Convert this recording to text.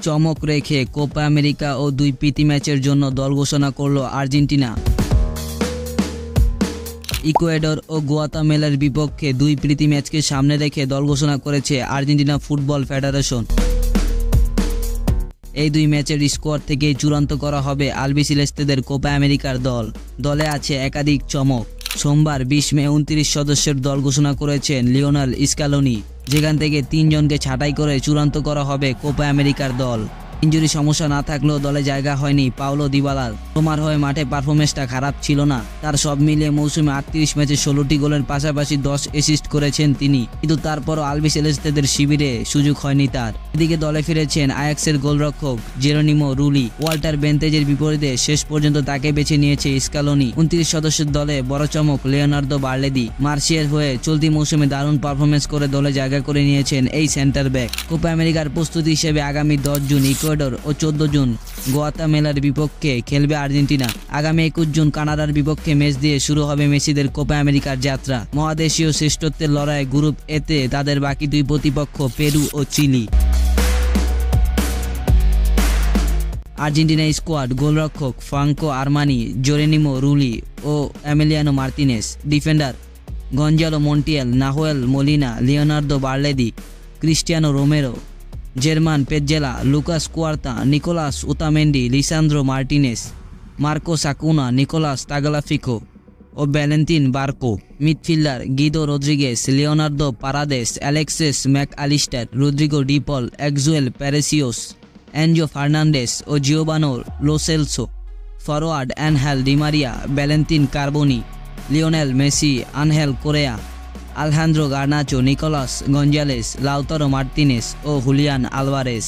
চমক রেখে Copa America ও 2 প্রীতি ম্যাচের জন্য দল ঘোষণা করল আর্জেন্টিনা। ইকুয়েডর ও গুয়াতামালার বিপক্ষে 2 প্রীতি ম্যাচকে সামনে রেখে দল ঘোষণা করেছে আর্জেন্টিনা ফুটবল ফেডারেশন। এই 2 ম্যাচের স্কোয়াড থেকেই চূড়ান্ত করা হবে আলবিসেলেস্তেদের কোপা আমেরিকার দল। দলে আছে একাধিক চমক। সোমবার 20 মে 29 সদস্যের দল ঘোষণা করেছেন লিওনেল স্ক্যালোনি, যেখান থেকে 3 জনকে ছাঁটাই করে চূড়ান্ত করা হবে কোপা আমেরিকার দল। ইনজুরি সমস্যা না থাকলেও দলে জায়গা হয়নি পাওলো দিবালার। রোমার হয়ে মাঠে পারফরমেন্সটা খারাপ ছিল না। তার সব মিলিয়ে মৌসুমে 38 ম্যাচে 16টি গোলের পাশাপাশি 10 অ্যাসিস্ট করেছেন তিনি, কিন্তু তারপরও আলবিসেলেস্তেদের শিবিরে সুযোগ হয়নি তার। এদিকে দলে ফিরেছেন আয়াক্সের গোলরক্ষক জেরোনিমো রুলি। ওয়াল্টার বেন্তেজের বিপরীতে শেষ পর্যন্ত তাকে বেছে নিয়েছে স্ক্যালোনি। 29 সদস্যের দলে বড় চমক লিওনার্দো বার্লেদি। মার্সিয়ার হয়ে চলতি মৌসুমে দারুণ পারফরমেন্স করে দলে জায়গা করে নিয়েছেন এই সেন্টার ব্যাক। কোপা আমেরিকার প্রস্তুতি হিসেবে আগামী 10 জুন ইকুয়েডর ও 14 জুন গুয়াতামালার বিপক্ষে খেলবে আর্জেন্টিনা। আগামী 21 জুন কানাডার বিপক্ষে ম্যাচ দিয়ে শুরু হবে মেসিদের কোপা আমেরিকার যাত্রা। মহাদেশীয় শ্রেষ্ঠত্বের লড়াই গ্রুপ এতে তাদের বাকি 2 প্রতিপক্ষ পেরু ও চিলি। আর্জেন্টিনা স্কোয়াড: গোলরক্ষক ফ্রাঙ্কো আরমানি, জেরোনিমো রুলি ও Emiliano Martinez. Defender: Gonzalo Montiel, Nahuel Molina, Leonardo Balerdi, Cristian Romero, German Pezzella, Lucas Quarta, Nicolas Otamendi, Lisandro Martinez, Marcos Acuna, Nicolas Tagliafico ও Valentin Barco. Midfielder: Guido Rodriguez, Leonardo Paredes, Alexis Mac Allister, Rodrigo De Paul, Exequiel Palacios, Enzo Fernandez ও Giovani Lo Celso. Forward: Angel Di Maria, Valentin Carboni, Lionel Messi, Angel Correa, Alejandro Garnacho, Nicolas Gonzalez, Lautaro Martinez ও Julian Alvarez.